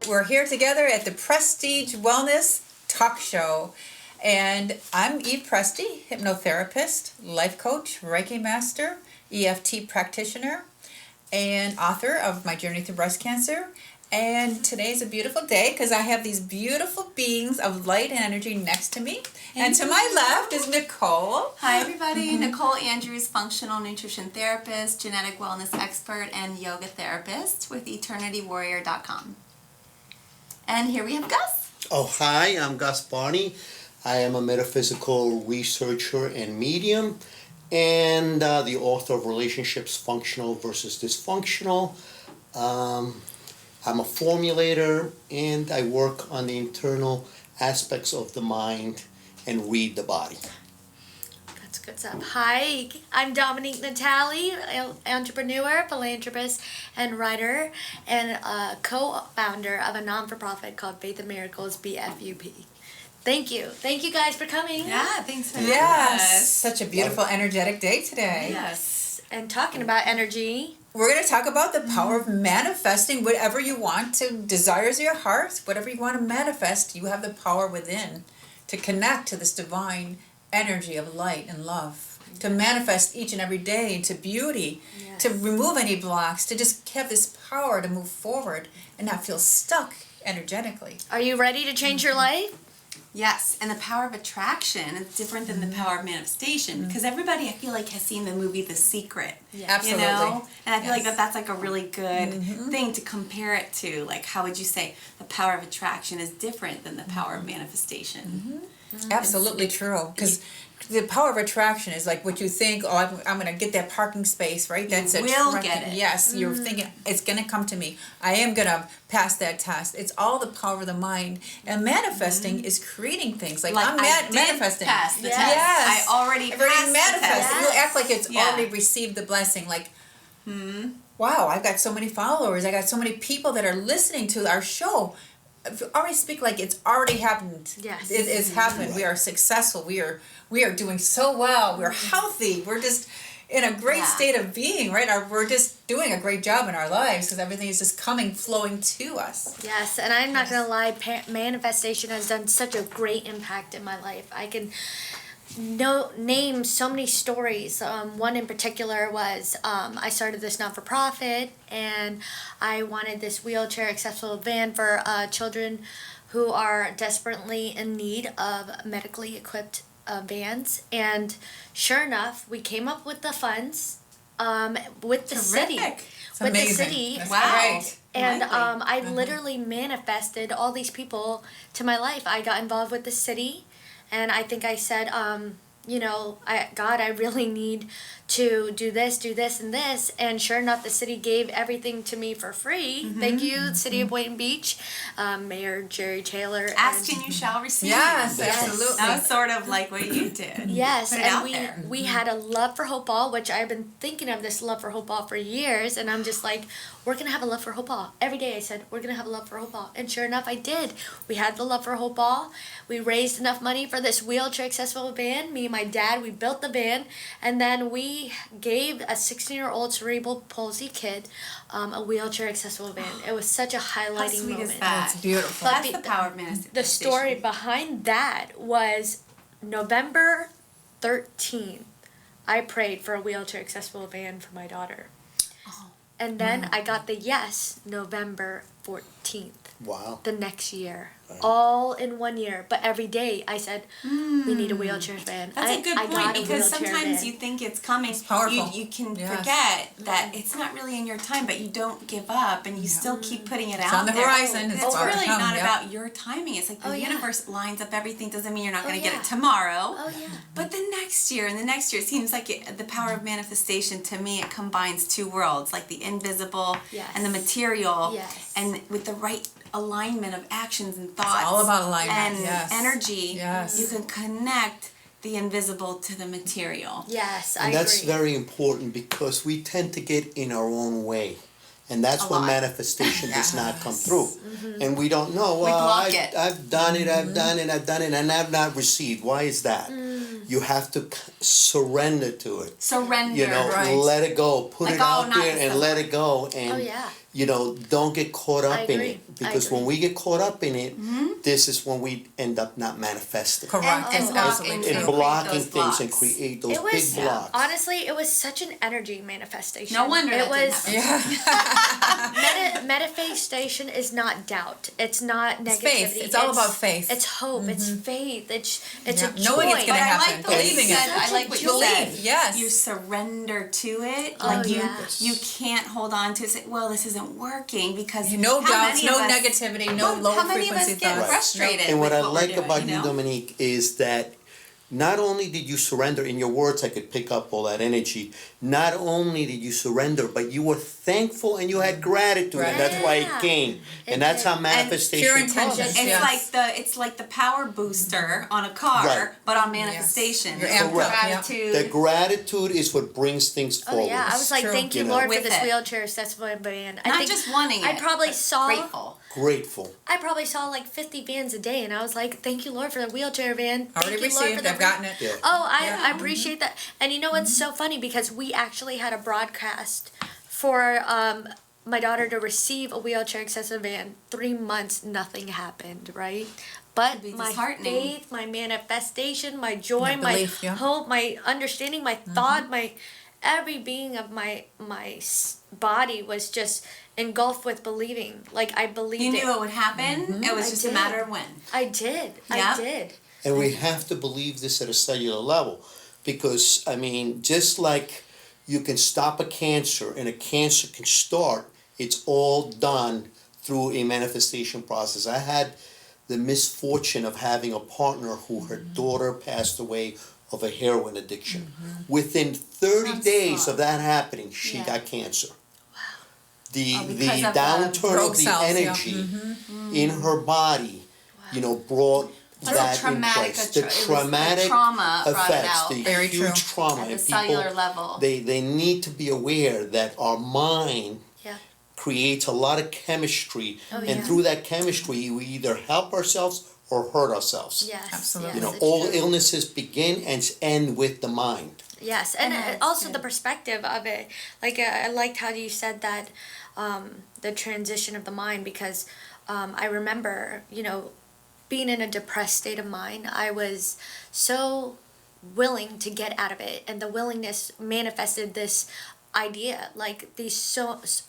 We're here together at the Prestige Wellness Talk Show. And I'm Eve Preste, hypnotherapist, life coach, Reiki master, EFT practitioner, and author of My Journey Through Breast Cancer. And today's a beautiful day because I have these beautiful beings of light and energy next to me. And to my left is Nicole. Hi everybody, Nicole Andrews, functional nutrition therapist, genetic wellness expert, and yoga therapist with eternitywarrior.com. And here we have Gus. Oh, hi, I'm Gus Barni. I am a metaphysical researcher and medium, and the author of Relationships Functional versus Dysfunctional. I'm a formulator, and I work on the internal aspects of the mind and read the body. That's good stuff. Hi, I'm Dominique Natalie, entrepreneur, philanthropist, and writer, and co-founder of a non-for-profit called Faith and Miracles, BFUP. Thank you. Thank you guys for coming. Yeah, thanks for having Yes, us. such a beautiful, energetic day today. Yes. And talking about energy. We're going to talk about the power of manifesting whatever you want to, desires of your heart, whatever you want to manifest, you have the power within to connect to this divine energy of light and love, to manifest each and every day into beauty, Yes. to remove any blocks, to just have this power to move forward and not feel stuck energetically. Are you ready to change your life? Yes, and the power of attraction is different than the power of manifestation because everybody, I feel like, has seen the movie The Secret. Yeah. Absolutely. You know? And I feel like Yes. that's like a really good thing to compare it to. Like, how would you say the power of attraction is different than the power of manifestation? Absolutely true. Because the power of attraction is like what you think, oh, I'm going to get that parking space, right? That's You will attracting. get it. Yes, you're thinking, it's going to come to me. I am going to pass that test. It's all the power of the mind. And manifesting is creating things. Like I'm I did manifesting. pass the Yes. test. Yes. I already passed the manifest. test. You act like it's Yeah. already received the blessing. Like, wow, I've got so many followers. I got so many people that are listening to our show. I already speak like it's already happened. Yes. It has happened. We are successful. We are doing so well. We're healthy. We're just in a great state of being, right? We're just doing a great job in our lives because everything is just flowing to us. Yes, and I'm not going to lie, manifestation has done such a great impact in my life. I can name so many stories. One in particular was I started this not-for-profit, and I wanted this wheelchair accessible van for children who are desperately in need of medically equipped vans. And sure enough, we came up with the funds with the city. It's With amazing. the city. That's Wow. great. And Lovely. I literally manifested all these people to my life. I got involved with the city, and I think I said, God, I really need to do this, and this. And sure enough, the city gave everything to me for free. Thank you, City of Boynton Beach, Mayor Jerry Taylor. Ask and you shall receive. Yes, Yes. absolutely. That was sort of like what you did. Yes, Put it and out there. we had a Love for Hope Ball, which I've been thinking of this Love for Hope Ball for years, and I'm just like, we're going to have a Love for Hope Ball. Every day I said, we're going to have a Love for Hope Ball. And sure enough, I did. We had the Love for Hope Ball. We raised enough money for this wheelchair accessible van. Me and my dad, we built the van, and then we gave a 16-year-old cerebral palsy kid a wheelchair accessible van. It was such a highlighting How sweet moment. is that? It's beautiful. That's the power of manifestation. The story behind that was November 13th. I prayed for a wheelchair accessible van for my daughter. And then I got the yes November 14th, Wow. the next year. All in 1 year. But every day I said, we need a wheelchair van. That's a good I point got a because wheelchair sometimes van. you think it's coming. It's powerful. You can Yes. forget that it's not really in your time, but you don't give up and you still keep putting it out on the there. horizon. It's It's about to really come, not yeah. about your timing. It's like the Oh, yeah. universe lines up everything. Doesn't mean you're not Oh, going to get yeah. it tomorrow. Oh, yeah. But the next year and the next year, it seems like the power of manifestation, to me, it combines two worlds, like the invisible Yes. and the material. Yes. And with the right alignment of actions and thoughts all about alignment, and yes. energy, Yes. you can connect the invisible to the material. Yes, I And that's agree. very important because we tend to get in our own way. And that's A when lot. manifestation does not come through. And we don't know, We well, block it. I've done it, and I've not received. Why is that? you have to surrender to it. Surrender. You know, Right. let it go. Put Like, it oh, out not there this and doesn't let it go. And, Oh, yeah. you know, don't get caught I up in agree. it. I Because agree. when we get caught up in it, this is when we end up not manifesting. Correct. And It's block absolutely and true. And create blocking those things and blocks. create those It was big blocks. honestly, it was such an energy manifestation. No wonder it that didn't was. happen. Yeah. Manifestation is not doubt. It's not It's negativity. faith. It's all about faith. It's hope. It's faith. It's Yeah. a joy. Knowing it's But gonna I happen. like the way you Believing said, it. I like what you Joy. said. Yes. You surrender to it. Oh, Like yes. you can't hold on to it. Say, well, this isn't working because No how doubts, many no of us- negativity, no Well, low how many of us frequency get thoughts. frustrated? And what with I we're like doing, about you, know? Dominique, is that not only did you surrender in your words, I could pick up all that energy. Not only did you surrender, but you were thankful and you had gratitude, and that's why it Yeah. came. It And that's did. how manifestation pure comes. intention. It's Yes. it's like the power booster on a car, Right. but on manifestation. You're It's amped up, yeah. gratitude. The gratitude is what brings things Oh forward. yeah, I was like, True. thank you, You know. Lord, for With this it. wheelchair accessible band. I Not think just wanting it. I probably but saw grateful. Grateful. I probably saw like 50 vans a day, and I was like, thank you, Lord, for the wheelchair van. Thank Already you, Lord, for received. the I've gotten it. Yeah. Oh, I Yeah. appreciate that. And you know what's so funny? Because we actually had a broadcast for my daughter to receive a wheelchair accessible van. 3 months, nothing happened, right? But It'd be my disheartening. faith, my manifestation, my joy, My belief, my yeah. hope, my understanding, my thought, my every being of my body was just engulfed with believing. Like I believed You knew it. it would happen. It was I just did. a matter of when. I did. Yeah. I did. And we have to believe this at a cellular level. Because, I mean, just like you can stop a cancer and a cancer can start, it's all done through a manifestation process. I had the misfortune of having a partner who her daughter passed away of a heroin addiction. Within 30 I'm days sorry. of that happening, she Yeah. got cancer. The Oh, the because of the downturn rogue of the cells, yeah. energy in her body, you know, brought That's that a traumatic, in place. The it was the traumatic trauma brought it effects, out the Very huge true. trauma, at the and cellular people level. they need to be aware that our mind Yeah. creates a lot of chemistry, Oh, and yeah. through that chemistry, we either help ourselves or hurt ourselves. Yes. Absolutely. Yes, You know, it's all true. illnesses begin and end with the mind. Yes, and that's also good. the perspective of it. Like I liked how you said that, the transition of the mind, because I remember, being in a depressed state of mind. I was so willing to get out of it, and the willingness manifested this idea, like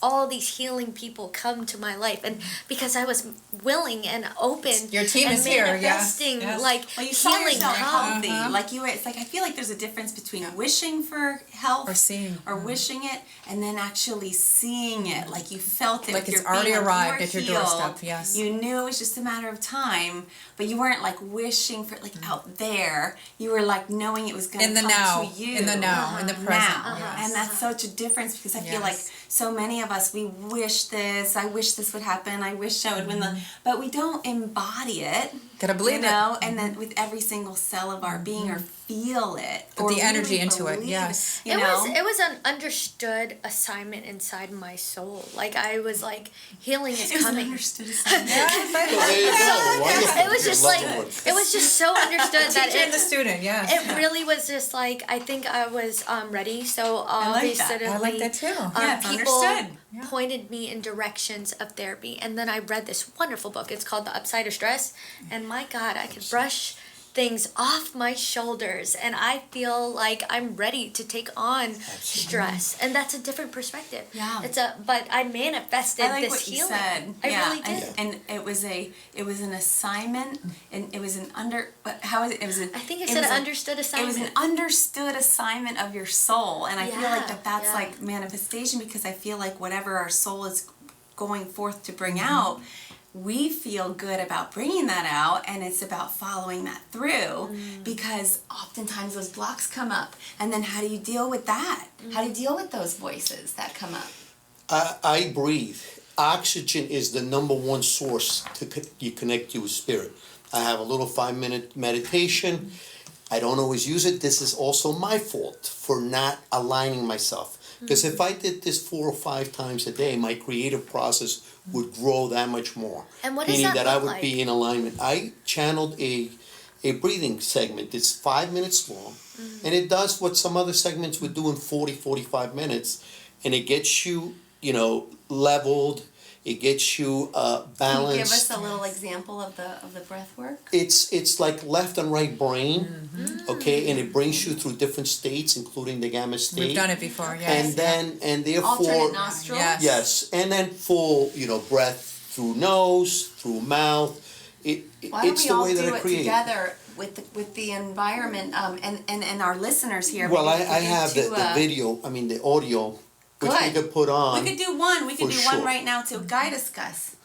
all these healing people come to my life, and because I was willing and open, Your team and is here, yes, manifesting, yes. like Well, you saw healing yourself come. healthy. Like you were, it's like I feel like there's a difference between wishing for health Or seeing. or wishing it, and then actually seeing it. Like you felt it. Like with it's your already being, like, you arrived were at your healed. doorstep, yes. You knew it was just a matter of time, but you weren't like wishing for it like out there. You were like knowing it was going In to the come now, to you. in the now, in the present. Now. Yes. And that's such a difference because I feel like Yes. so many of us, we wish this, I wish this would happen, I wish I would win the, but we don't embody it. Gotta believe You know, and then with every single cell of our being or feel it. Put or the energy really into it, believe yes. You It know? was an understood assignment inside my soul. Like I was like, healing is It was an coming. understood assignment. Yes, I Well, love there you go. Wonderful. It was just Love like the word. it was just so understood that Teacher and the it student, yes. it really was just like I think I was ready. So like that. suddenly, I like that too. Yeah, it's people understood. Yeah. pointed me in directions of therapy, and then I read this wonderful book. It's called The Upside of Stress, and my God, I could brush things off my shoulders, and I feel like I'm ready to take on stress, and that's a different perspective. Yeah. But I manifested I like this what you healing. said. I yeah, really did. and it was an assignment, and it was an how is it? It was an. I think it it said was a- understood It assignment. was an understood assignment of your soul, and I feel like that's Yeah. like manifestation because I feel like whatever our soul is going forth to bring Mm-hmm. out, we feel good about bringing that out, and it's about following that through because oftentimes those blocks come up, and then how do you deal with that? How do you deal with those voices that come up? I breathe. Oxygen is the number one source to connect you with spirit. I have a little 5-minute meditation. I don't always use it. This is also my fault for not aligning myself. Because if I did this 4 or 5 times a day, my creative process would grow that much more. And what does Meaning that I look would like? be in alignment. I channeled a a breathing segment that's 5 minutes long, and it does what some other segments would do in 40, 45 minutes, and it gets you, leveled, it gets you balanced. Can you give us a little example of the breath work? It's like left and right brain, okay, and it brings you through different states, including the gamma state. We've done it before, yes. And therefore, Alternate nostrils? Yes. yes, and then full, breath through nose, through mouth. Why don't It's we the all way that do I it create. together with the environment and our listeners here? Well, Maybe we I could do have the two, video, the audio, which we Good. could put on. We could do one. We could for do one sure. right now to guide us, Gus.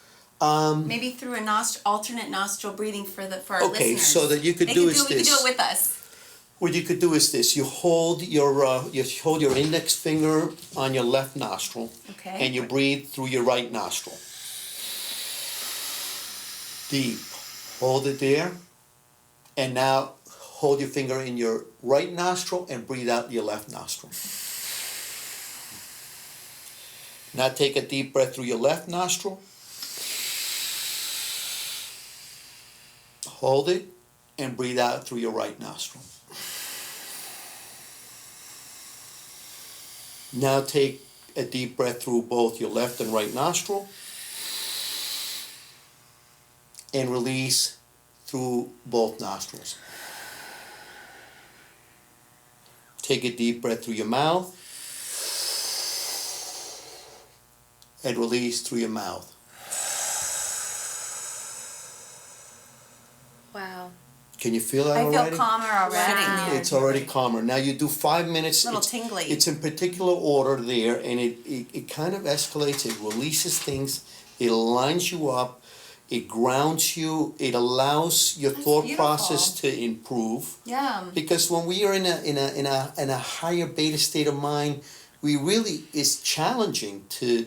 Maybe through a alternate nostril breathing for our Okay, listeners. so that you could They do could is We could do this. it with us. What you could do is this: you hold your index finger on your left nostril, Okay. and you breathe through your right nostril. Deep. Hold it there, and now hold your finger in your right nostril and breathe out your left nostril. Now take a deep breath through your left nostril. Hold it and breathe out through your right nostril. Now take a deep breath through both your left and right nostril and release through both nostrils. Take a deep breath through your mouth and release through your mouth. Wow. Can you feel that I already? feel calmer already. Wow. It's already calmer. Now you do 5 minutes. Little it's, tingly. It's in particular order there, and it kind of escalates. It releases things. It lines you up. It grounds you. It allows your That's thought beautiful. process to improve. Yeah. Because when we are in a higher beta state of mind, we really is challenging to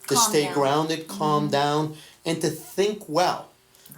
Calm stay down. grounded, calm down, and to think well.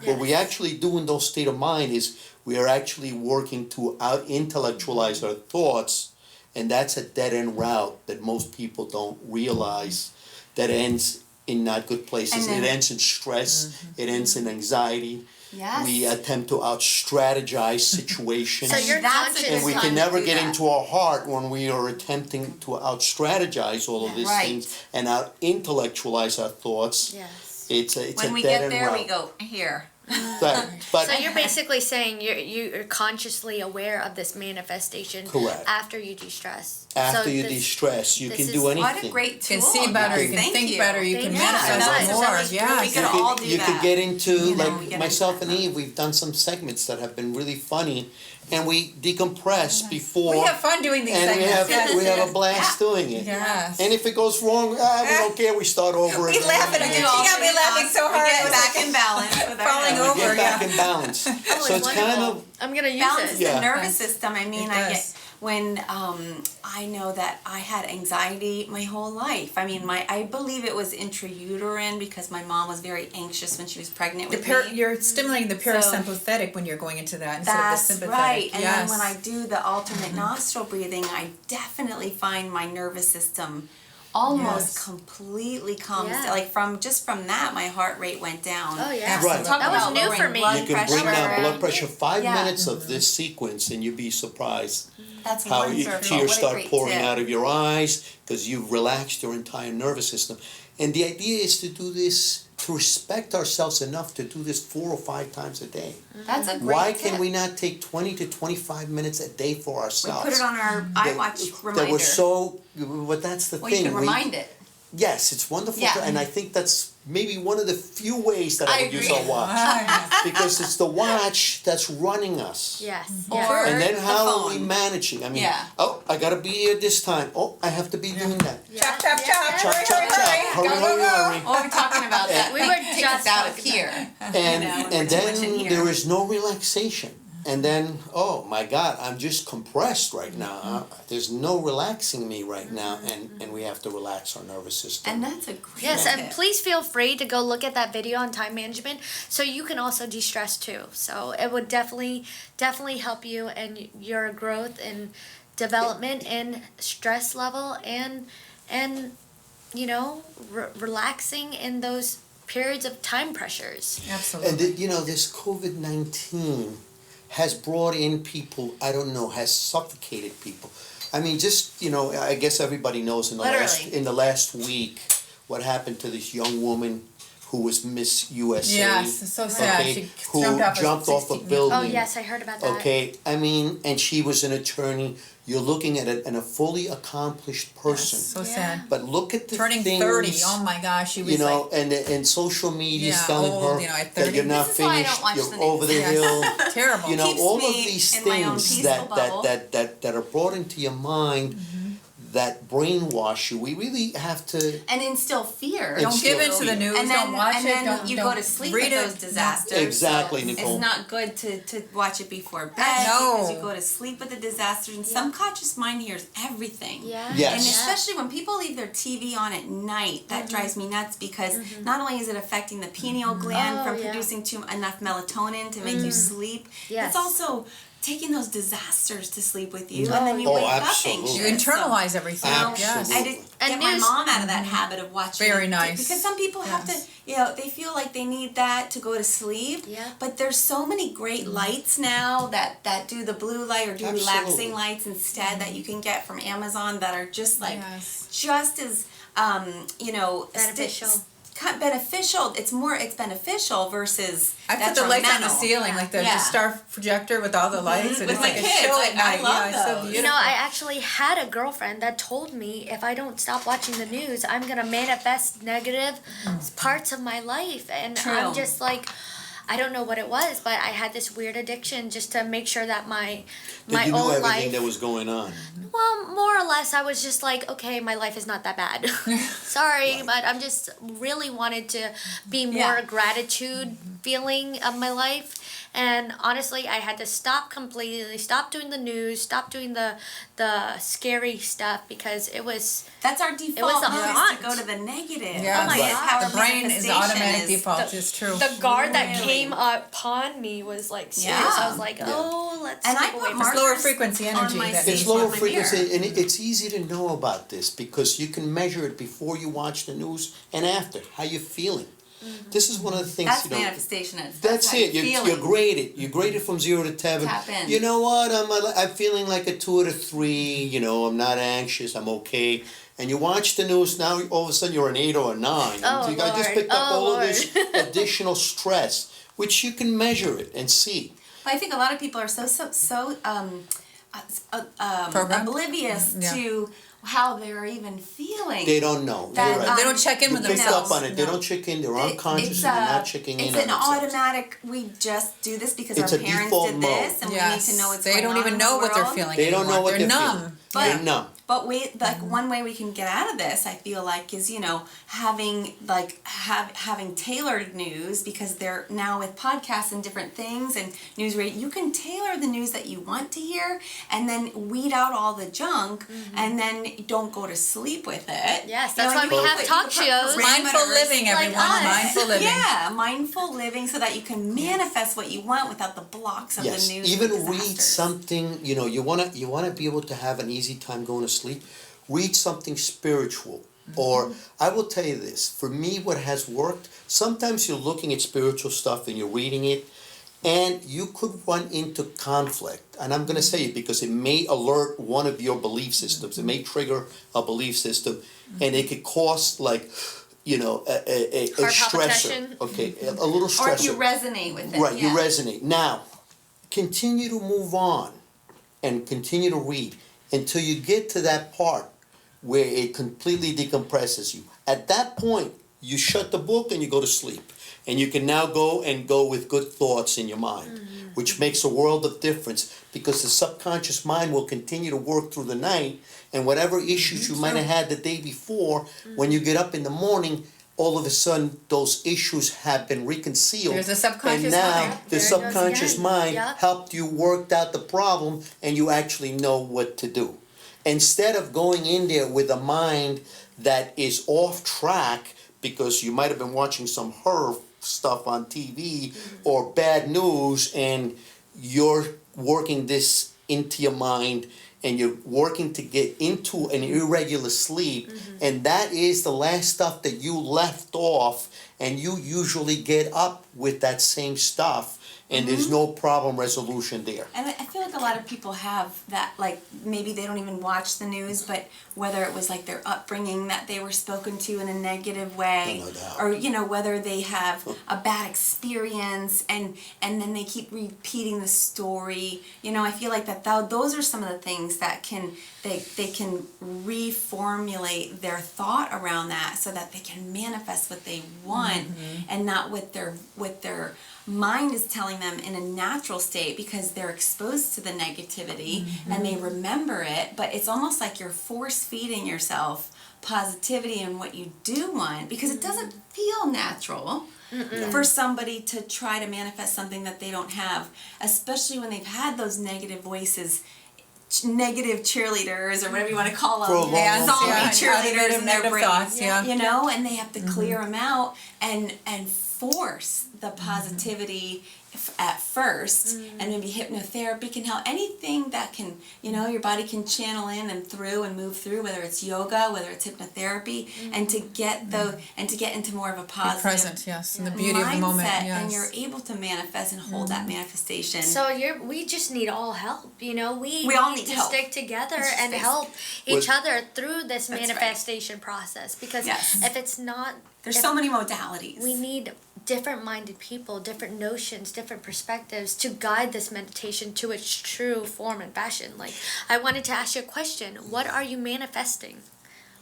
What we actually do in those state of mind is we are actually working to out intellectualize our thoughts, and that's a dead end route that most people don't realize. That ends in not good places. And then- It ends in stress. It ends in anxiety. Yes. We attempt to out strategize situations. So you're That's a conscious. and we time can to never do get that. into our heart when we are attempting to out strategize all of these Right. things and out intellectualize our thoughts. Yes. It's When a we dead get end there, route. we go here. But So you're basically saying you're consciously aware of this manifestation Correct. after you de-stress. after So you this- de-stress, you this can is- do anything. What a great You tool. can see better, you can Thank think you. better, you can Thank you. manifest That was- more, that was- yes. we could all do you that. could get into You know, we like get myself into and that. Eve. We've done some segments that have been really funny, and we decompress before. We have fun doing these and segments, yes. we have a blast doing it. Yes. And if it goes wrong, we don't care. We start over We again. laugh at it. You got me laughing so hard. We It get was back like in balance with our falling nerves. over. Get back yeah. in balance. Oh, So it's kind wonderful. of I'm gonna use Balances it. Yeah. the nervous system. I mean, It I does. get when I know that I had anxiety my whole life. I mean, I believe it was intrauterine because my mom was very anxious when she was pregnant with me. You're stimulating the parasympathetic when you're going into that instead That's of the sympathetic. right. And yes. then when I do the alternate nostril breathing, I definitely find my nervous system almost Yes. completely calms Yeah. down. Like from that, my heart rate went down. Oh yeah. Right. Talk That was about new lowering for me. blood you can bring pressure. down blood pressure. 5 Yeah. minutes of this sequence, and you'd be surprised That's how wonderful. tears What a start great pouring tip. out of your eyes because you've relaxed your entire nervous system. And the idea is to do this, to respect ourselves enough to do this 4 or 5 times a day. That's a great Why tip. can we not take 20 to 25 minutes a day for We ourselves? put it on our iWatch reminder. That we're so, but that's the well, thing. you can remind it. Yes, it's wonderful, Yeah. and I think that's maybe one of the few ways that I I would use agree. our watch. Because it's the watch that's running us. Yes. Or- yes. And then the how are we phone. managing? I mean, Yeah. oh, I gotta be here this time. Oh, I have to be doing that. Chop, chop, chop. Chop, Hurry, chop, hurry, chop. hurry. Hurry, Go, go, hurry, go. hurry. Oh, we're talking about that. We were Takes just us out of talking here. And when and we're too much in then here. there is no relaxation. And then, oh my God, I'm just compressed right now. There's no relaxing me right now, and we have to relax our nervous system. And that's a great Yes, tip. and please feel free to go look at that video on time management so you can also de-stress too. So it would definitely help you and your growth and development and stress level and relaxing in those periods of time pressures. Absolutely. And this COVID-19 has brought in people, I don't know, has suffocated people. I mean, just, I guess everybody knows Literally. in the last week what happened to this young woman who was Miss USA. Yes, it's so sad. Okay, She who jumped off a 16 building. Oh yes, I heard about that. Okay, I mean, and she was an attorney. You're looking at a fully accomplished person. So Yeah. sad. But look at the Turning things, 30. Oh my gosh, she was like and social media is Yeah, telling old, her at that 30. you're not This is why I don't finished, watch you're the over the news. hill. terrible. All of me these in my own things peaceful bubble. that are brought into your mind that brainwash you. We really have to. And instill fear. Don't give in to the news. And then, don't watch and it. then Don't, you don't go to sleep read with it. those disasters. Exactly, so Nicole. It's not good to watch it before bed No. because you go to sleep with the disasters. And subconscious mind hears everything. Yeah. Yes. And Yeah. especially when people leave their TV on at night, that drives me nuts because not only is it affecting the pineal gland Oh, from yeah. producing enough melatonin to make you sleep, Yes. it's also taking those disasters to sleep with you, and Oh, then you yeah. wake Oh, up absolutely. You anxious. So- internalize everything. Absolutely. Yes. I did And get my news- mom out of that habit of watching. Very it, nice. Because some people have to, they feel like they need that to go to sleep. Yeah. But there's so many great lights now that do the blue light or do Absolutely. relaxing lights instead that you can get from Amazon that are just like, Yes. just as, Beneficial. beneficial. It's beneficial versus I put the lights on the detrimental. ceiling, like the Yeah. star projector with all the lights, and With it's my like a kids, show like, at night. I love Yeah, it's so those. beautiful. You know, I actually had a girlfriend that told me if I don't stop watching the news, I'm gonna manifest negative parts of my life, and True. I'm just like, I don't know what it was, but I had this weird addiction just to make sure that my That you knew own everything life. that was going on. Well, more or less, I was just like, okay, my life is not that bad. Sorry, but I'm just really wanted to be more Yeah. gratitude feeling of my life. And honestly, I had to stop completely, stop doing the news, stop doing the scary stuff because it was That's our default. was a mode, is haunt. to go to the negative. Yeah. Oh my That's God. how The our brain is manifestation automatic is. default. It's true. the guard that Really? came upon me was like serious. Yeah. I was like, oh, let's And I step put away from markers lower frequency energy on my that seat It's is lower on my frequency, mirror. and it's easy to know about this because you can measure it before you watch the news and after. How you feeling? This is one of the things. That's manifestation. That's how it. you're You're feeling. graded. You're graded from 0 to 10. Tap in. You know what? I'm feeling like a 2 to 3. I'm not anxious. I'm okay. And you watch the news now. All of a sudden, you're an 8 or a 9. Oh, I just Lord. picked up Oh, all of this Lord. additional stress, which you can measure it and see. But I think a lot of people are so Programmed? oblivious Yeah. to how they're even feeling. They don't know. That, You're right. They don't check in You with picked themselves. up on it. They don't check in. They're unconscious and they're not checking in It's on an themselves. automatic. We just do this because It's our a parents default did mode. this, and we need to know what's They going don't on even in know the what they're world. feeling They don't anymore. know what they're they're numb. feeling. But- They're numb. But one way we can get out of this, I feel like, is having having tailored news because they're now with podcasts and different things and news radio. You can tailor the news that you want to hear, and then weed out all the junk, and then don't go to sleep with it. Yes, You know, that's why you we put- have you talk put shows. Mindful parameters. living, like everyone. us. Mindful living. Yeah, mindful living so that you can manifest what you want without the blocks of Yes, the news. even and the read disasters. something, you wanna be able to have an easy time going to sleep. Read something spiritual. Or I will tell you this, for me what has worked, sometimes you're looking at spiritual stuff and you're reading it and you could run into conflict. And I'm gonna say it because it may alert one of your belief systems. It may trigger a belief system and it could cause a Heart stressor. palpitation. Okay, a little stressor. Or if you resonate with it. Right, you yeah. resonate. Now, continue to move on and continue to read until you get to that part where it completely decompresses you. At that point, you shut the book and you go to sleep. And you can now go with good thoughts in your mind, which makes a world of difference because the subconscious mind will continue to work through the night and whatever issues you might have had the day before, when you get up in the morning, all of a sudden those issues have been reconciled. There's a subconscious and now mind. the There it goes subconscious again. mind Yep. helped you work out the problem and you actually know what to do. Instead of going in there with a mind that is off track because you might have been watching some horror stuff on TV or bad news and you're working this into your mind and you're working to get into an irregular sleep and that is the last stuff that you left off and you usually get up with that same stuff and there's no problem resolution there. And I feel like a lot of people have that, like, maybe they don't even watch the news, but whether it was like their upbringing that they were spoken to in a negative way, No doubt. or, you know, whether they have a bad experience and then they keep repeating the story. You know, I feel like those are some of the things that they can reformulate their thought around that so that they can manifest what they want and not what their mind is telling them in a natural state, because they're exposed to the negativity and they remember it. But it's almost like you're force feeding yourself positivity and what you do want, because it doesn't feel natural for somebody to try to manifest something that they don't have, especially when they've had those negative voices, negative cheerleaders or whatever you want to call For a them, long zombie time. cheerleaders in their Negative brains, thoughts, yeah. you know, and they have to clear them out and force the positivity at first, and maybe hypnotherapy can help. Anything that can, you know, your body can channel in and through and move through, whether it's yoga, whether it's hypnotherapy, and to get into more of a Be positive present, yes, and the beauty of the moment, mindset, yes. and you're able to manifest and hold that manifestation. So we just need all help, you know. We all need need to help. stick together It's just and basic. help each Well- other through this That's right. manifestation process. Because Yes. if it's not, There's if so many modalities. we need different minded people, different notions, different perspectives to guide this meditation to its true form and fashion. Like, I wanted to ask you a question. What are you manifesting?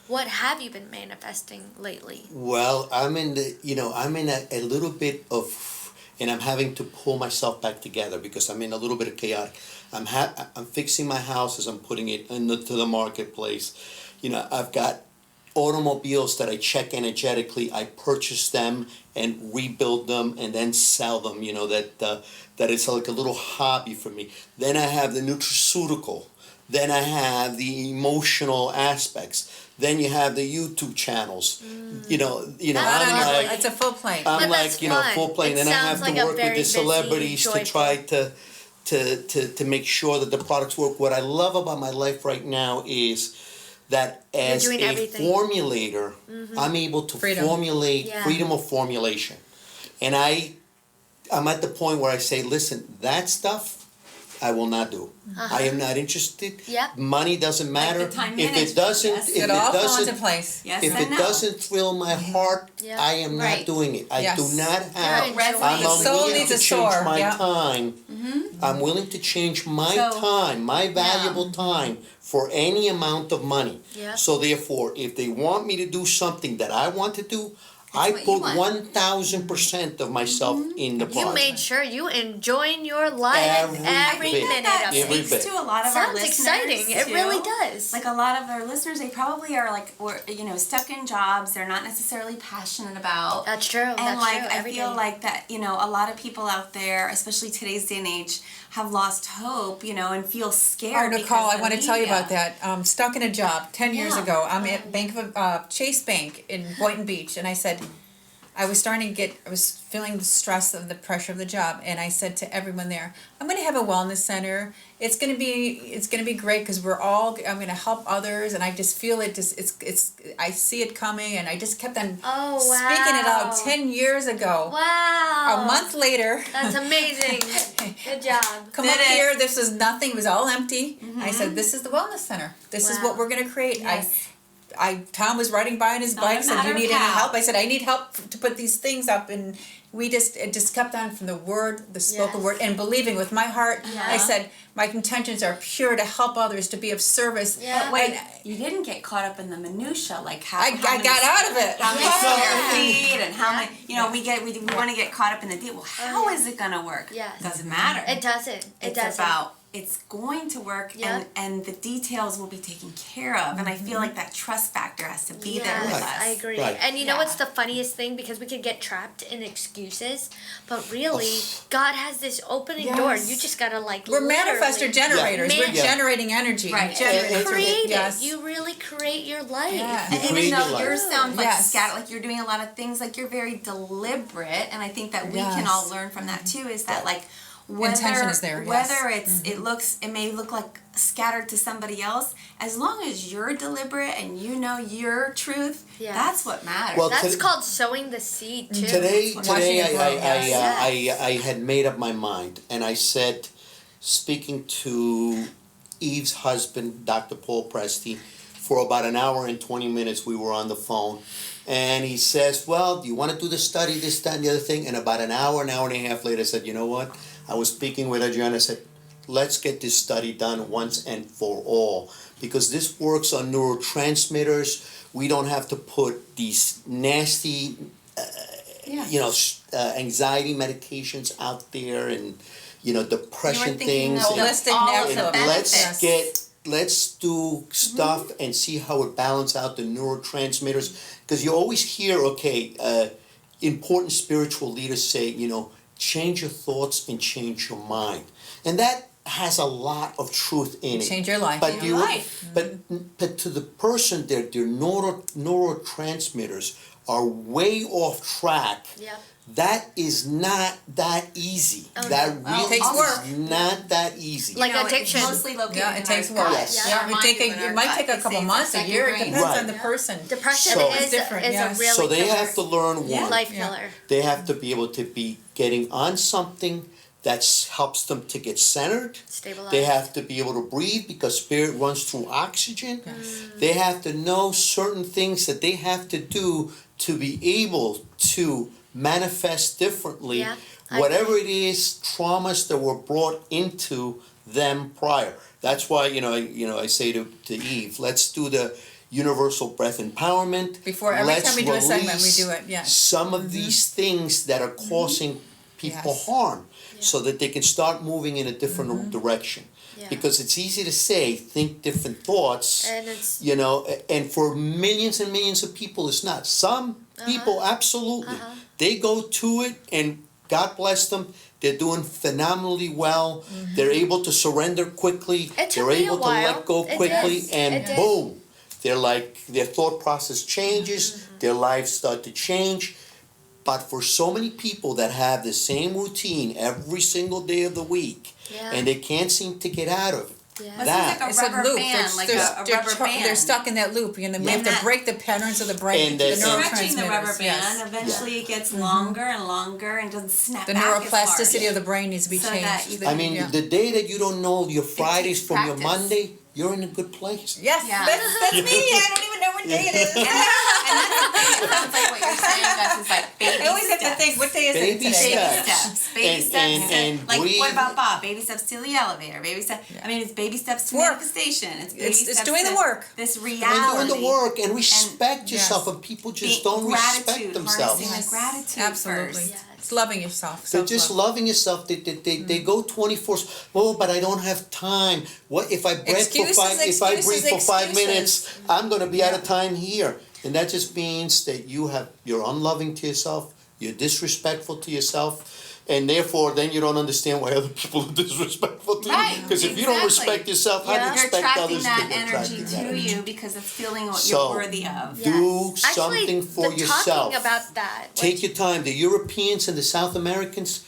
What have you been manifesting lately? Well, I'm in a little bit of, and I'm having to pull myself back together because I'm in a little bit of chaotic. I'm fixing my house as I'm putting it to the marketplace. You know, I've got automobiles that I check energetically. I purchase them and rebuild them and then sell them. You know, that it's like a little hobby for me. Then I have the nutraceutical. Then I have the emotional aspects. Then you have the YouTube channels. You know. That's I'm lovely. like, It's a full plate. But I'm that's like, you know, fun. full play, and It then I sounds have like to a work with very the busy, celebrities to joyful. try to make sure that the products work. What I love about my life right now is that as doing a everything. formulator, I'm able to Freedom. formulate Yeah. freedom of formulation, and I'm at the point where I say, listen, that stuff I will not do. I am not interested. Yep. Money doesn't matter. the time If management, it doesn't, yes. if It all falls doesn't, into place. Yes if and it no. doesn't thrill my heart, Yeah. I am Right. not doing it. I Yes. do not have. enjoying I'm it. Soul willing needs to a change soar, my yeah. time. I'm willing to change my So- time, my valuable time, for any amount of money. Yeah. So therefore, if they want me to do something that I want to do, I what you put want. 1,000% of myself in the You project. made sure you enjoying your life Every every bit. minute that of Every it. speaks bit. to a lot of our Sounds listeners. exciting. It too. really does. Like a lot of our listeners, they probably are like, stuck in jobs they're not necessarily passionate about. That's true. And That's like, true. I Every feel day. like that, a lot of people out there, especially today's day and age, have lost hope, and feel Oh, scared. Nicole, because I of want to tell you media. about that. Stuck in a job 10 years Yeah. ago. I'm at Chase Bank in Boynton Beach, and I said, I was feeling the stress of the pressure of the job, and I said to everyone there, I'm going to have a wellness center. It's going to be great because I'm going to help others, and I just feel it. I see it coming, and I just kept on speaking it out wow. 10 years ago. Wow. A month later, That's amazing. Good job. come Did up it. here. This was nothing. It was all empty. I said, "This is the wellness center. This is Wow. what we're going to create." Yes. Tom was riding by on his Not a bike. Said, matter "You of need any how. help?" I said, "I need help to put these things up." And it just kept on from the word, the spoken Yes. word, and believing with my heart. I Yeah. said, "My intentions are pure to help others, to be of service." Yeah. But wait, And you didn't get caught up in the minutia, like how I many- got out of it. How many Yes. square feet and how many? Yeah. We want to get caught up in the deal. Well, how is it gonna work? Yes. Doesn't matter. It doesn't. It It's doesn't. about it's going to work, Yeah. and the details will be taken care of. And I feel like that trust factor has to be there with Yes, us. I agree. Right. And you know Yeah. what's the funniest thing? Because we could get trapped in excuses, but really, God has this opening door. Yes. You just gotta We're manifestor generators. Yeah. We're Man- generating energy. Right. Generating- create yes. it. You really create your life. Yeah. And You even create though your yours life. sounds like Yes. like you're doing a lot of things, like you're very deliberate, and I think that we can Yes. all learn from that too. Is that like whether, Intention is there, yes. whether it's it may look like scattered to somebody else, as long as you're deliberate and you know your truth, Yes. that's what matters. Well, That's today- called sowing the seed too. Today, Watching it grow, I had made up my mind, and I said, speaking to Eve's husband, Dr. Paul Preste, for about an hour and 20 minutes, we were on the phone, and he says, well, do you want to do the study, this, that, and the other thing? And about an hour and a half later, I said, you know what? I was speaking with Adriana, I said, let's get this study done once and for all, because this works on neurotransmitters. We don't have to put these nasty anxiety medications out there, and depression things. of Holistic all of natural. the benefits. Let's do stuff and see how it balances out the neurotransmitters, because you always hear important spiritual leaders say, change your thoughts and change your mind, and that has a lot of truth in it. Change your life. But Your life. but to the person, their neurotransmitters are way off track. Yep. That is not that easy. Oh, That no. really Takes work. is not that easy. Like It's addiction. mostly located Yeah, in it takes our work. gut. Yes. Yeah, Our it take mind and our it might gut. take a They couple say it's months, a second year. It brain. depends Right. on the person. Depression So- is different, a yeah. really So they killer. have to learn one. life Yeah. killer. They have to be able to be getting on something that helps them to get centered. Stabilized. They have to be able to breathe because spirit runs through oxygen. They have to know certain things that they have to do to be able to manifest differently. Yeah, I Whatever it is, traumas that were brought into them prior. That's why I say to Eve, let's do the universal breath empowerment. Before every Let's time we do a segment, we release do it, yes. some of these things that are causing people Yes. harm, so that they can start moving in a different direction. Yeah. Because it's easy to say, think different thoughts, And it's and for millions and millions of people, it's not. Some people, absolutely, they go to it, and God bless them. They're doing phenomenally well. They're able to surrender quickly. It took They're me a able to while. let go It quickly, did. and It did. boom, their thought process changes. Their lives start to change. But for so many people that have the same routine every single day of the week, Yeah. and they can't seem to get out of it, Yeah. But that. it's It's like a a rubber loop. band, like a rubber band. They're stuck in that loop. We have Yeah. to break the patterns of the brain, And the the- Stretching the rubber neurotransmitters. band, Yes. eventually it gets longer and longer and doesn't snap The back neuroplasticity as of the brain needs to be So that changed. you I mean, Yeah. the day that you don't know your Fridays takes from your practice. Monday, you're in a good place. Yes, Yeah. that's me. I don't even know what day it is. And it sounds like what you're saying, Gus, is like baby I always have to steps. think, what day is Baby it today? steps. Baby And- steps. and Like, breathe. what about Bob? Baby steps to the elevator. Baby steps. I mean, it's baby steps to Work. manifestation. It's baby It's steps doing to the work. This And reality. doing the work and respect And- yourself, yes. and people just don't respect themselves. Harnessing the gratitude Absolutely. first. Yes. It's loving yourself. They're just self-love. loving yourself. They go 24. Oh, but I don't have time. What if I breathe Excuses, for 5 excuses. minutes? I'm going to be out of time here, and that just means that you're unloving to yourself. You're disrespectful to yourself. And therefore, then you don't understand why other people are disrespectful to you. Right, Because if you don't exactly. respect yourself, how do you Yeah. You're expect attracting others that to attract energy you? to you because it's feeling what So, you're worthy of. Do Yes. something for Actually, yourself. talking about that. Take your time. The Europeans and the South Americans,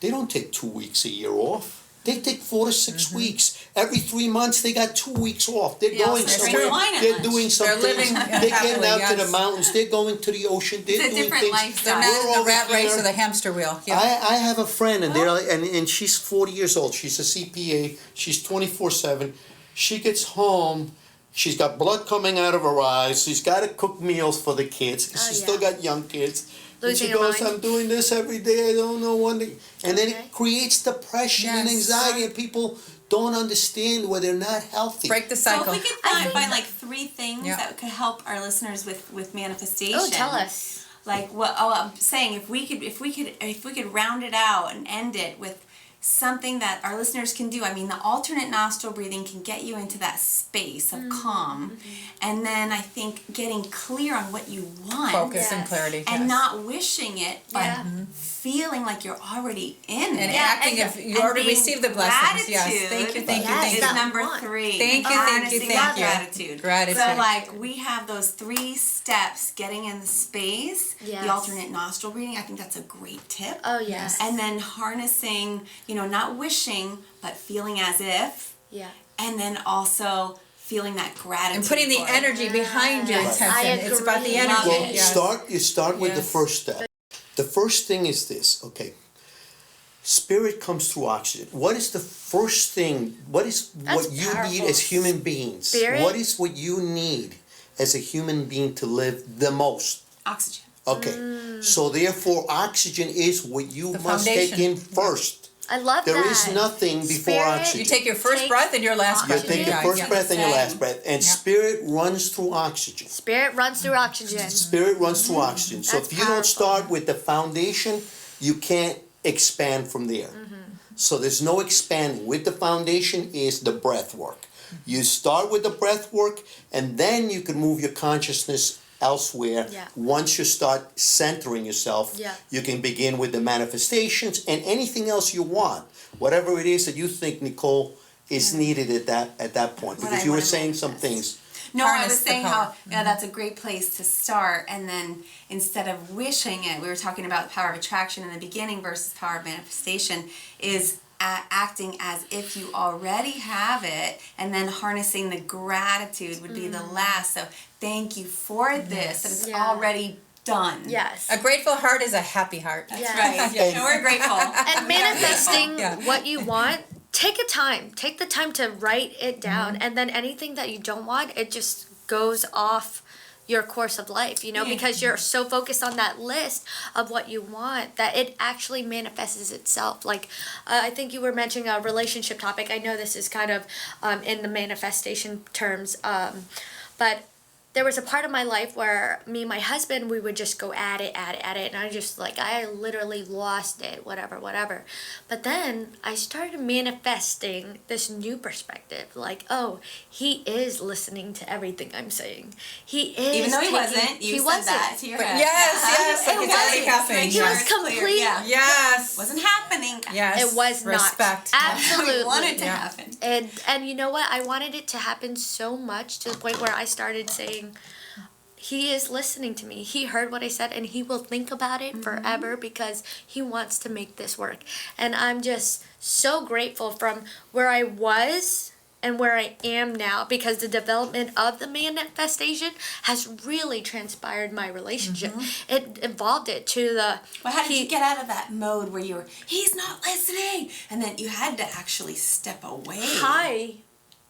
they don't take 2 weeks a year off. They take 4 to 6 weeks. Every 3 months, they got 2 weeks off. They're They going also drink somewhere. wine at They're lunch. doing some They're things. living They're getting happily, out to the yes. mountains. They're going to the ocean. They're It's a doing different things. lifestyle. They're not We're in the over rat race here. or the hamster wheel. Yeah. I have a friend, and and she's 40 years old. She's a CPA. She's 24/7. She gets home. She's got blood coming out of her eyes. She's got to cook meals for the kids. 'Cause Oh, she's yeah. still got young kids. And Losing she her goes, mind. I'm doing this every day. I don't know one day. And then Okay. it creates depression and Yes. anxiety, and people don't understand where they're not healthy. Break the So if cycle. we could I find, think- find like 3 things Yeah. that could help our listeners with manifestation. Oh, tell us. Like what? Oh, I'm saying if we could round it out and end it with something that our listeners can do. I mean, the alternate nostril breathing can get you into that space of calm, and then I think getting clear on what you want Focus and Yes. clarity. and yes. not wishing it, but Yeah. feeling like you're already in And it. acting if you already being received the blessings. Yes. gratitude Thank you, thank you, Yes, thank is you. that number one. 3. Thank you, thank you, Harnessing thank that you. gratitude. Gratitude. So like we have those 3 steps, getting in the space, Yes. the alternate nostril breathing. I think that's a great tip. Oh, yes. And then harnessing, not wishing, but feeling as if. Yeah. And then also feeling that gratitude. And putting the for it. energy behind your Yes. intention. I It's about the agree. energy. Love Well, it. Yes. you start with the Yes. first step. The first thing is this, okay. Spirit comes through oxygen. What is the first thing? What is That's what you need powerful. as human beings? Spirit? What is what you need as a human being to live the most? Oxygen. Okay. So therefore oxygen is what you The must take foundation. in first. I love that. There is nothing before Spirit, oxygen. You take your first Take breath and your last You breath. take your Yeah, first yeah. breath and your last Same. breath. And Yeah. spirit runs through oxygen. Spirit runs through oxygen. Spirit runs through oxygen. So That's if you don't powerful. start with the foundation, you can't expand from there. So there's no expanding. With the foundation is the breath work. You start with the breath work, and then you can move your consciousness elsewhere. Yeah. Once you start centering yourself, Yeah. you can begin with the manifestations and anything else you want. Whatever it is that you think, Nicole, is needed at that point. What Because I you were wanna saying some manifest. things. No, I Harness was the saying power. how that's a great place to start, and then instead of wishing it, we were talking about the power of attraction in the beginning versus power of manifestation, is acting as if you already have it, and then harnessing the gratitude would be the last. So thank you for this, and it's Yeah. already done. Yes. A grateful heart is a happy heart. That's Yes. right. Yeah. And we're grateful. And manifesting Yeah. what you want, take the time to write it down, Mm-hmm. and then anything that you don't want, it just goes off your course of life, Yeah. because you're so focused on that list of what you want that it actually manifests itself. Like I think you were mentioning a relationship topic. I know this is kind of in the manifestation terms, but there was a part of my life where me and my husband, we would just go at it, and I literally lost it, whatever. But then I started manifesting this new perspective, like, oh, he is listening to everything I'm saying. He is Even though he taking- wasn't, you he said wasn't. that to your But head. yes, like It it's already wasn't. happening. He Sure, was it's clear, complete. yeah. Yes. Wasn't happening. Yes. It was not. Respect. Absolutely. We wanted to Yeah. happen. And you know what? I wanted it to happen so much to the point where I started saying, he is listening to me. He heard what I said, and he will think about it forever because he wants to make this work. And I'm just so grateful from where I was and where I am now, because the development of the manifestation has really transpired my relationship. It evolved it to the Well, how did you get out of that mode where you were, he's not listening, and then you had to actually step away? high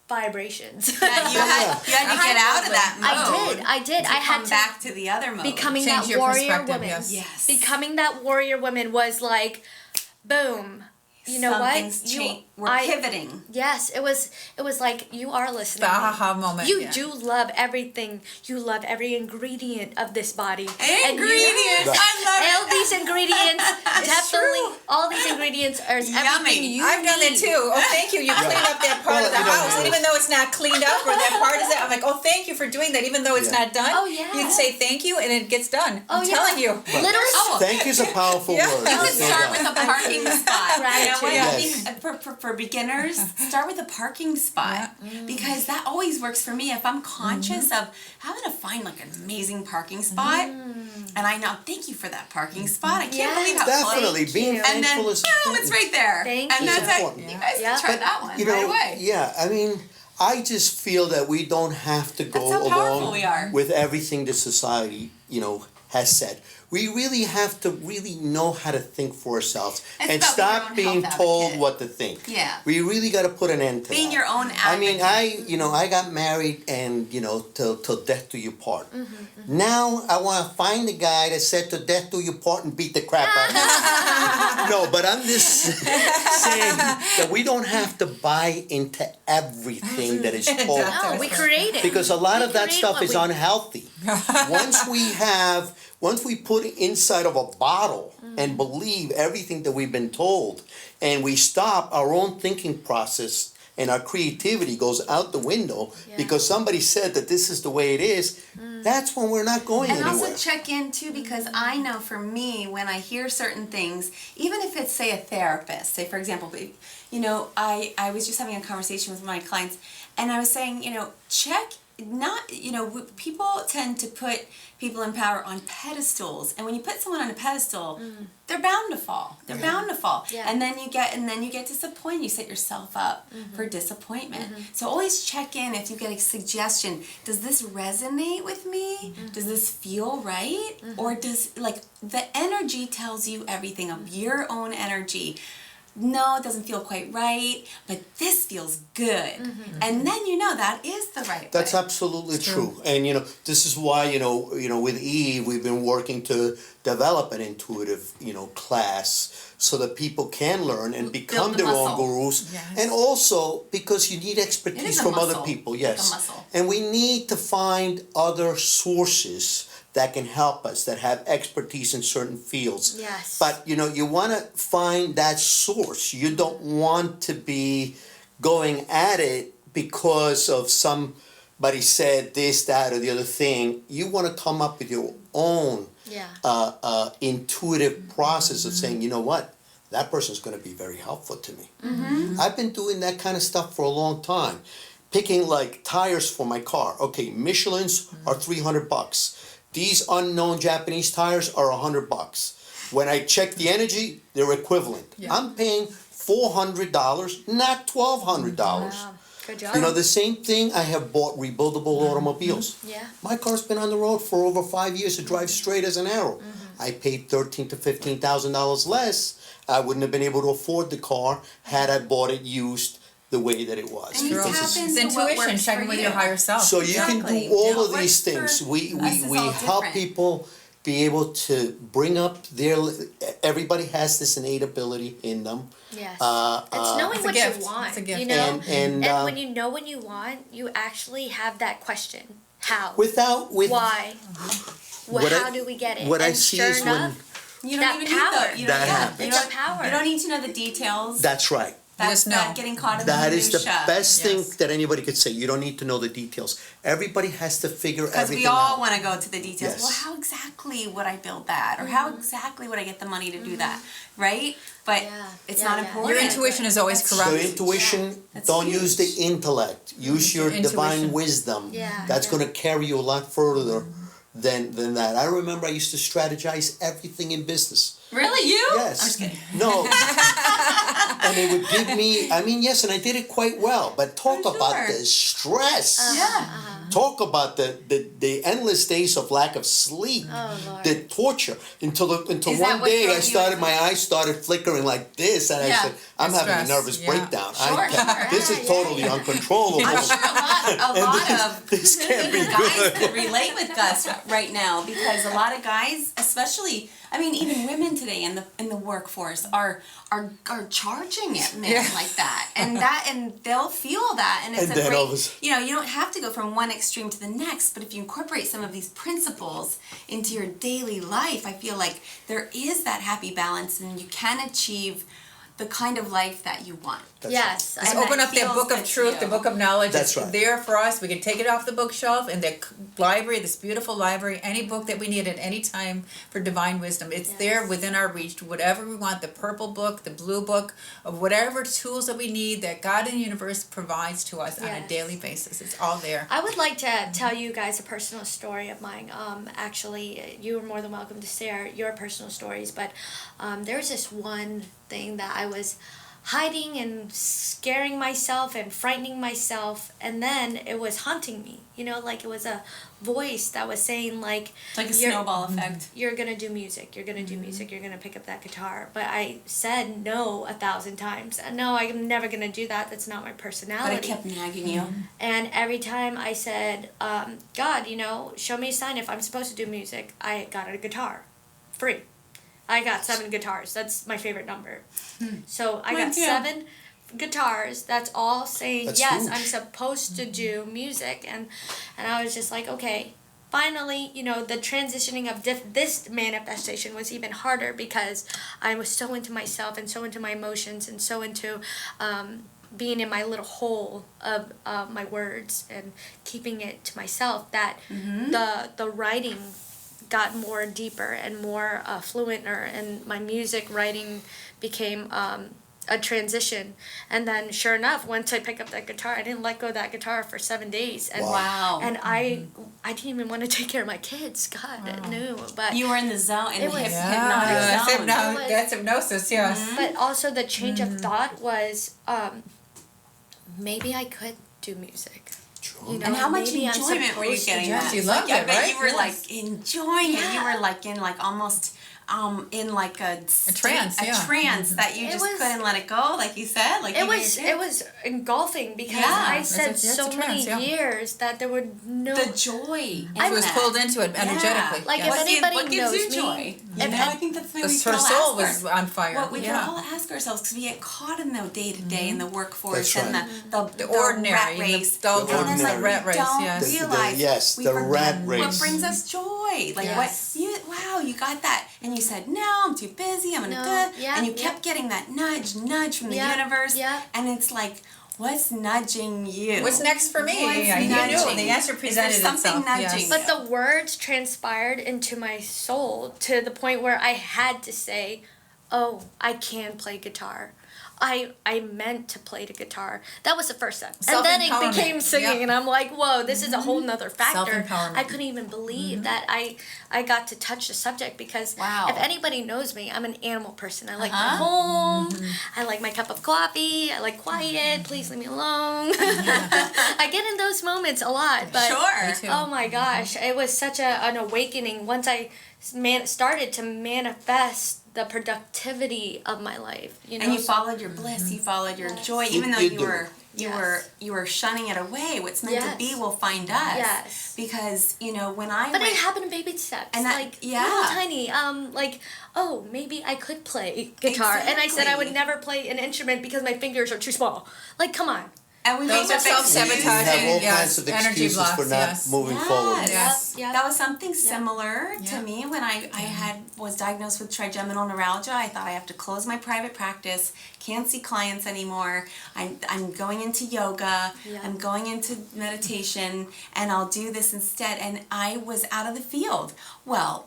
vibrations. Yeah, you had to get out of that mode. I did. To I had come to back to the other mode. becoming Change that your warrior perspective, woman. yes. Yes. Becoming that warrior woman was like, boom. You know Something's what? changed. We're pivoting. Yes, it was like you are listening. The aha moment. You yeah. do love everything. You love every ingredient of this body. And you- Ingredients. Right. I love all these ingredients, definitely, true. all these ingredients are Yummy. everything you I've done that need. too. Oh, thank you. You cleaned up that part of the Well, you know, house. And even though it's not cleaned up or that part is that, I'm like, oh, thank you for doing that. Even though it's Yeah. not done, Oh, yeah. you'd say thank you and it gets done. Oh, I'm yeah. telling you. Literally. Oh, Thank you is a powerful Yeah. word. You You There's could no start doubt. with a parking spot. You know what? Yes. For beginners, start with a parking spot because that always works for me. If I'm conscious of having to find like an amazing parking spot, and I know, thank you for that parking spot. I can't Yes. believe how Definitely, Thank being you. And then, thankful is boom, important. it's right there. Thank and you. that's It's it. important. You guys Yeah. can try that one You right know, away. yeah, I mean, I just feel that we don't have to go That's how powerful along we are. with everything the society, has said. We really have to really know how to think for ourselves It's and about being your stop own being health told advocate. what to think. Yeah. We really got to put an end to Being that. your own I mean, advocate. I got married and, till death do you part. Now I want to find a guy that said to death do you part and beat the crap out of him. No, but I'm just saying that we don't have to buy into everything that is told. No, we create it. Because a lot We of that create stuff what is we- unhealthy. Once we put it inside of a bottle and believe everything that we've been told, and we stop, our own thinking process and our creativity goes out the window Yeah. because somebody said that this is the way it is, that's when we're not going And anywhere. also check in too, because I know for me, when I hear certain things, even if it's, say, a therapist, say for example, I was just having a conversation with my clients, and I was saying, check, people tend to put people in power on pedestals, and when you put someone on a pedestal, they're bound to fall. They're bound to fall, Yeah. and then you get disappointed. You set yourself up for disappointment. So always check in if you get a suggestion. Does this resonate with me? Does this feel right? Or does the energy tells you everything of your own energy? No, it doesn't feel quite right, but this feels good. And then that is the right That's way. absolutely true. And this is why with Eve we've been working to develop an intuitive class so that people can learn and become the their own muscle. gurus. Yes. And also because you need It expertise is a from other muscle. people. It's like Yes. a muscle. And we need to find other sources that can help us, that have expertise in certain fields. Yes. But you want to find that source. You don't want to be going at it because of somebody said this, that, or the other thing. You want to come up with your own intuitive process of saying, you know what, that person's going to be very helpful to me. I've been doing that kind of stuff for a long time. Picking like tires for my car. Okay, Michelin's are $300. These unknown Japanese tires are $100. When I check the energy, they're equivalent. Yeah. I'm paying $400, not $1,200. Wow. Good job. The same thing, I have bought rebuildable automobiles. Yeah. My car's been on the road for over 5 years. It drives straight as an arrow. I paid $13,000 to $15,000 less. I wouldn't have been able to afford the car had I bought it used the way that it was. And you True. tap It's into what intuition, works checking for with you. your higher self. So you can Exactly. do all of What these works things. for We us is we all help different. people be able to bring up everybody has this innate ability in them. Yes. Uh, it's knowing It's a what gift. you want. It's a gift. You know? And, when you know what you want, you actually have that question. How? with Why? What How I- do we get it? what I and see sure is when- enough, You That don't even power. need That you happens. don't, It's power. You don't need to know the details. that's right. That's Just know. not getting caught in the That is the minutia. best thing Yes. that anybody could say. You don't need to know the details. Everybody has to figure Because everything we all out. want to go to the details. Yes. Well, how exactly would I build that? Or how exactly would I get the money to do that? Right? But Yeah. it's Yeah, not yeah. important. Your intuition is always That's correct. So intuition, That's don't huge. use the intellect. Use your Intuition. divine wisdom. Yeah, That's yeah. going to carry you a lot further than that. I remember I used to strategize everything in business. Really? You? Yes. I'm just kidding. No. And it would give me, yes, and I did it quite well, but talk I'm about sure. the stress. Yeah. Talk about the endless days of lack of sleep, Oh, Lord. the torture. Until Is that one what day drove I you started, into my it? eyes started flickering like this, and I Yeah. said, I'm The having a stress, nervous yeah. breakdown. Sure, sure. This is Yeah, totally yeah. uncontrollable. I'm sure a lot of this can't be guys good. could relate with Gus right now, because a lot of guys, especially, even women today in the workforce are charging at men Yeah. like that, and they'll feel that, and it's And a then great. all of a sudden- You don't have to go from one extreme to the next, but if you incorporate some of these principles into your daily life, I feel like there is that happy balance, and you can achieve the kind of life that you want. That's yes. Just And open that up that feels book good of to truth, you. the book of knowledge. That's It's right. there for us. We can take it off the bookshelf in the library, this beautiful library, any book that we need at any time for divine wisdom. It's there Yes. within our reach, whatever we want, the purple book, the blue book, of whatever tools that we need that God in the universe provides to us on a Yes. daily basis. It's all there. I would like to tell you guys a personal story of mine. Actually, you are more than welcome to share your personal stories, but there's this one thing that I was hiding and scaring myself and frightening myself, and then it was haunting me. Like it was a voice that was saying like It's like a you're- snowball effect. You're gonna do music. You're gonna do music. You're gonna pick up that guitar. But I said no 1,000 times. No, I'm never gonna do that. That's not my But personality. it kept nagging you. And every time I said, God, show me a sign if I'm supposed to do music, I got a guitar. Free. I got 7 guitars. That's my favorite number. So I Mine got too. 7 guitars. That's all saying, That's yes, huge. I'm supposed to do music. And I was just like, okay. Finally, the transitioning of this manifestation was even harder because I was so into myself and so into my emotions and so into being in my little hole of my words and keeping it to myself, that the writing got more deeper and more fluent, and my music writing became a transition. And then sure enough, once I picked up that guitar, I didn't let go of that guitar for 7 days. And Wow. and I didn't even want to take care of my kids. God, no. But You were in the zone, in It the was- hypnotic zone. That's hypnosis, yes. but also the change of thought was maybe I could do music. You know, And how much maybe I'm enjoyment were you supposed to getting? do Yes, That? you It's loved like, I it, bet right? you were Yes. like enjoying it. You Yeah. were like in like almost in like a trance, a yeah. trance that you It just was- couldn't let it go, like you said. Like It you was did. it was engulfing because Yeah. I said It's a so trance, many yeah. years that there would no the joy. I in was that. pulled into it energetically. Like, yes. if anybody what gives knows you me, joy? You if know, I think that's the way we her can all soul ask was on fire. What we yeah. can all ask ourselves, because we get caught in the day to day in the workforce That's and right. the ordinary, rat and the race, doldrums, and then the like rat we race, don't yes. realize Yes, we the forget rat what race. brings us joy. Like Yes. wow, you got that, and you said no, I'm too busy, I'm gonna No, do, yeah, and you yeah. kept getting that nudge from the Yeah, universe, yeah. and it's like, what's nudging you? What's next for me? What's Yeah, you knew nudging? the answer Is there presented something itself. nudging? Yes. But the words transpired into my soul to the point where I had to say, "Oh, I can play guitar." I meant to play the guitar. That was the first step. And then it Self-empowerment. became singing, Yep. and I'm like, whoa, this is a whole nother factor. Self-empowerment. I couldn't even believe that I got to touch the subject, because Wow. if anybody knows me, I'm an animal person. I like my Uh-huh. home. I like my cup of coffee. I like quiet. Please leave me alone. I get in those moments a lot, but Sure. Me too. oh my gosh, it was such an awakening once I started to manifest the productivity of my life. You know, And you So- followed your bliss, you followed your Yes. joy, even though You you do. were Yes. you were shunning it away. What's meant to Yes. be will find us. Yes. Because, you know, when I But went, it happened in baby steps, And that- like yeah. little tiny. Like, oh, maybe I could play guitar, and I said I would Exactly. never play an instrument because my fingers are too small. Like, come on. and we Those made are up self-sabotaging. You have all Yes, kinds of energy excuses blocks, for not yes. moving Yes. forward. Yes. Yep. That was something similar to Yeah. me when I was diagnosed with trigeminal neuralgia. I thought I have to close my private practice, can't see clients anymore. I'm going into yoga, Yeah. I'm going into meditation, and I'll do this instead. And I was out of the field. Well,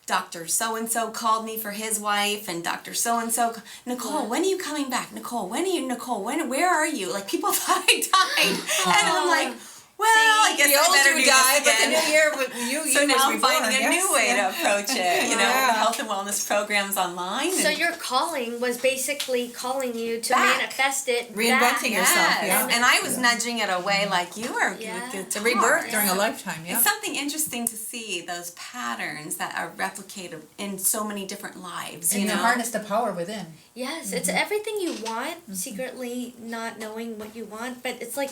Dr. So-and-so called me for his wife, and Dr. So-and-so, Nicole, when are you coming back? Nicole, where are you? Like, people thought I died. And I'm like, well, I guess The I old better you do died, this but the again. new year, you So now was I'm reborn, finding a yes, new way yeah. to approach it, you know, Yeah. the health and wellness programs online. So and your calling was basically calling you to Back. manifest it Reinventing back. yourself, yes. yeah. And I was nudging it away like you are Yeah. with It's a guitar. rebirth during a lifetime, yeah. It's something interesting to see those patterns that are replicated in so many different lives, you And know. to harness the power within. Yes, it's everything you want, secretly not knowing what you want, but it's like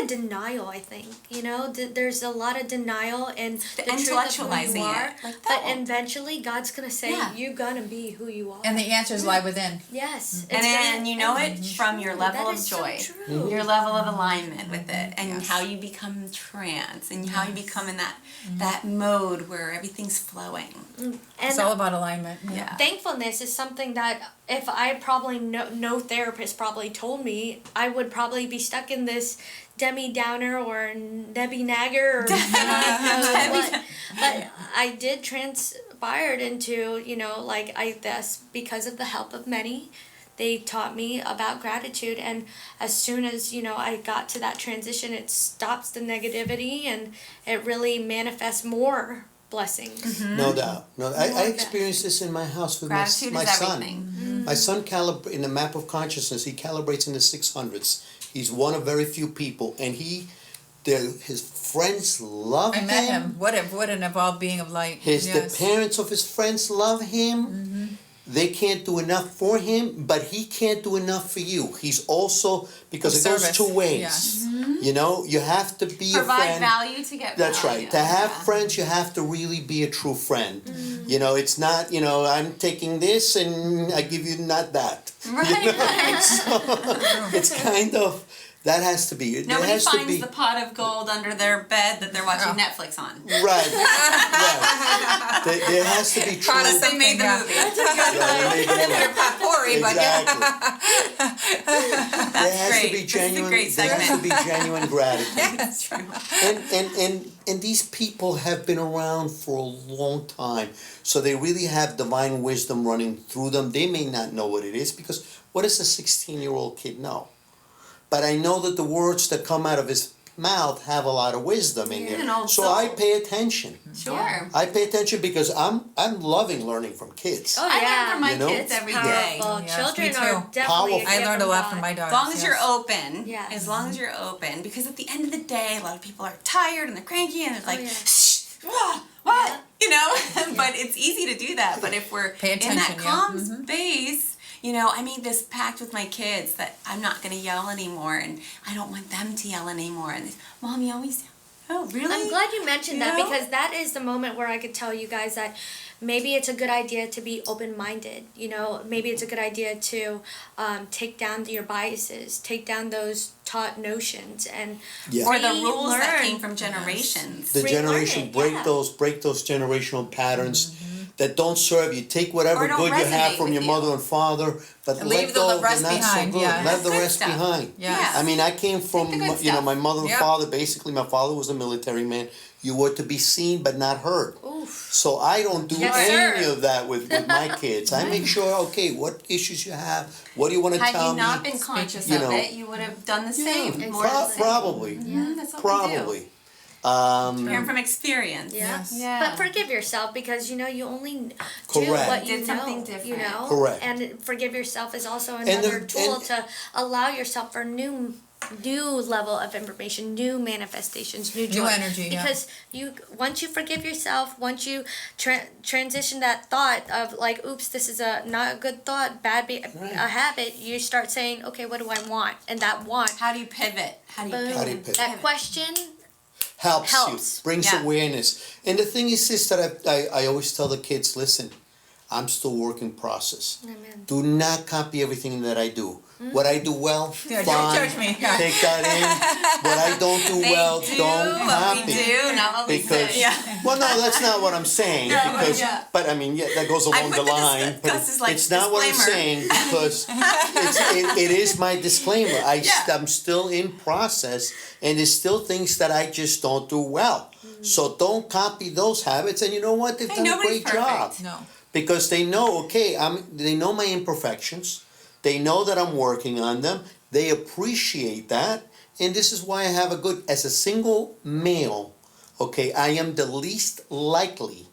a denial, I think. You know, there's a lot of denial and the truth of who intellectualizing you are. it, like but that. eventually God's going to say Yeah. you're going to be who you are. And the answers lie within. yes. And then you know it from your level That of is so joy, true. your level of alignment with it, and Yes. how you become trance, and how you become in that mode where everything's flowing. And It's all about alignment. Yeah. thankfulness is something that if I probably no therapist probably told me, I would probably be stuck in this Demi Downer or Debbie Nagger or but I did transpired into, you know, like this because of the help of many. They taught me about gratitude, and as soon as, you know, I got to that transition, it stops the negativity and it really manifests more blessings. No doubt. No, I More experienced this in my house with Gratitude my is son. everything. My son in the map of consciousness, he calibrates in the 600s. He's one of very few people, and his friends love I him. met him. What an evolved being of light. The Yes. parents of his friends love him. They can't do enough for him, but he can't do enough for you. He's also, because it goes Service, two ways. yes. You know, you have to be a Provide friend. value to get That's value. right. To have Yeah. friends, you have to really be a true friend. You know, it's not, you know, I'm taking this and I give you not that. Right. So it's kind of That has to be. There Nobody has to finds be, the pot of gold under their bed that they're watching Netflix on. Right. Right. There has to be true. Proud They made the Yeah. movie. Yeah, they made They're it. potpourri, but yeah. Exactly. There has to great. be This is a genuine. great There has to segment. be genuine gratitude. That's true. And these people have been around for a long time, so they really have divine wisdom running through them. They may not know what it is, because what does a 16-year-old kid know? But I know that the words that come out of his mouth have a lot of wisdom in An there. old So soul. I pay attention. Sure. I pay attention because I'm loving learning from kids. Oh I learn yeah. from my You know? kids every day. Powerful. Yes, Children me are too. definitely Powerful. a gift I learned a from lot God. from my As daughters. long as you're yes. open, Yes. as long as you're open, because at the end of the day, a lot of people are tired and they're cranky and it's like, yeah. shh, what? Yeah. You know? But it's easy to do that. But if we're Pay in that attention, yeah. calm Mhm. space, you know, I made this pact with my kids that I'm not going to yell anymore and I don't want them to yell anymore. And Mom, you always yell. Oh, really? I'm glad you mentioned that You know? because that is the moment where I could tell you guys that maybe it's a good idea to be open-minded. You know, maybe it's a good idea to take down your biases, take down those taught notions, and Yeah. Or the rules that relearn. came from generations. The Relearn generation it, break yeah. those generational patterns that don't serve you. Take whatever Or don't good you have resonate from with your you. mother and father, but And leave let the go of rest the not behind, so good. yeah. Let the Good rest stuff. behind. Yes. I mean, I came from the good you know stuff. my mother and Yep. father. Basically, my father was a military man. You were to be seen but not heard. Oof. So I don't do Yes, any sir. of that with my kids. I make sure, okay, what issues you have, what do you want to Had tell you me? not been conscious you of know. it, you would have done the same. Yeah, More of the same. probably. That's what Probably. we do. Learn from experience. Yeah. Yes. Yeah. But forgive yourself because you know you only do Correct. what you Did know. something You different. know. Correct. And forgive yourself is also the- another tool and- to allow yourself for new level of information, new manifestations, new joy. energy, yeah. Because you once you forgive yourself, once you transition that thought of like, oops, this is a not a good thought, a habit, you start saying, okay, what do I want? And that want, How do you pivot? How do you boom, pivot? How do you pivot? that question. helps Helps. you, brings Yeah. awareness. And the thing is this that I always tell the kids, listen, I'm still work in process. Amen. Do not copy everything that I do. What I do well, Yeah, fine, don't judge me. Yeah. take that in. What I don't do They well, do don't what copy. we do, not what we Because, say. Yeah. well, no, that's not what I'm saying. Yeah, because, yeah. but I mean, yeah, that goes along put the the line. But Gus's, like, it's not what I'm disclaimer. saying because it is my disclaimer. I'm still in process, and there's still things that I just don't do well. So don't copy those habits. And you know what? They've Hey, done a nobody's great job. perfect. No. Because they know, okay, they know my imperfections. They know that I'm working on them. They appreciate that. And this is why I have as a single male, okay, I am the least likely.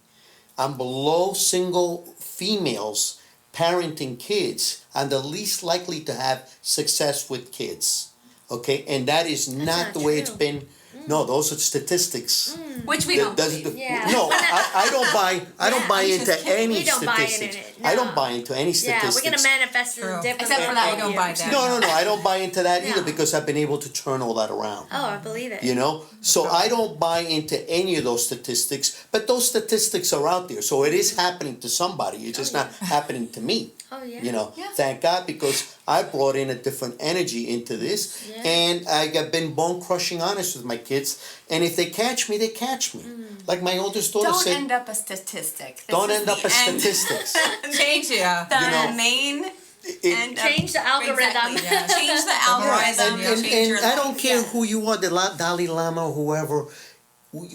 I'm below single females parenting kids. I'm the least likely to have success with kids. Okay, and that is not not the way it's true. been. No, those are statistics. Which we That don't doesn't believe. Yeah. No, I don't buy. I don't Yeah, buy I'm into just kidding. any We don't buy into statistics. it, I no. don't buy into any Yeah, statistics. we're gonna manifest it True. differently. Except for that I one. don't buy that. No, I don't buy into that either No. because I've been able to turn all that around. Oh, I believe it. You know, so I don't buy into any of those statistics. But those statistics are out there, so it is happening to somebody. It's just not happening to me. Oh yeah. You know, Yeah. thank God because I brought in a different energy into this, Yeah. and I've been bone crushing honest with my kids. And if they catch me, they catch me. Like my oldest daughter Don't said, end up a statistic. This "Don't is end the up as end. statistics." Change, yeah. The You know, main It- end of- Change the algorithm. Exactly. Yeah. Change the algorithm. and change your I don't life. care Yeah. who you are, the Dalai Lama or whoever,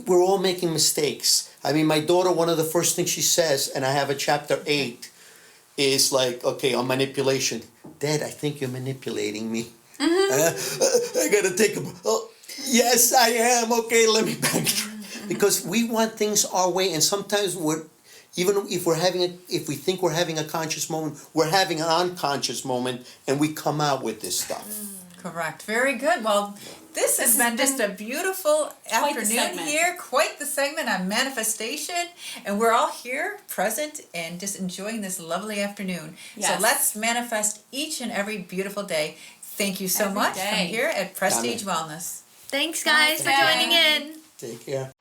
we're all making mistakes. I mean, my daughter, one of the first things she says, and I have a chapter 8, is like, okay, on manipulation. Dad, I think you're manipulating me. I gotta take a, oh, yes, I am. Okay, let me backtrack. Because we want things our way, and sometimes even if if we think we're having a conscious moment, we're having an unconscious moment, and we come out with this stuff. Correct. Very good. Well, this has been just a beautiful the afternoon segment. here. Quite the segment on manifestation. And we're all here, present, and just enjoying this lovely afternoon. Yes. So let's manifest each and every beautiful day. Thank you so Every much day. from here at Prestige Amen. Wellness. Thanks guys for Bye. joining in. Take care.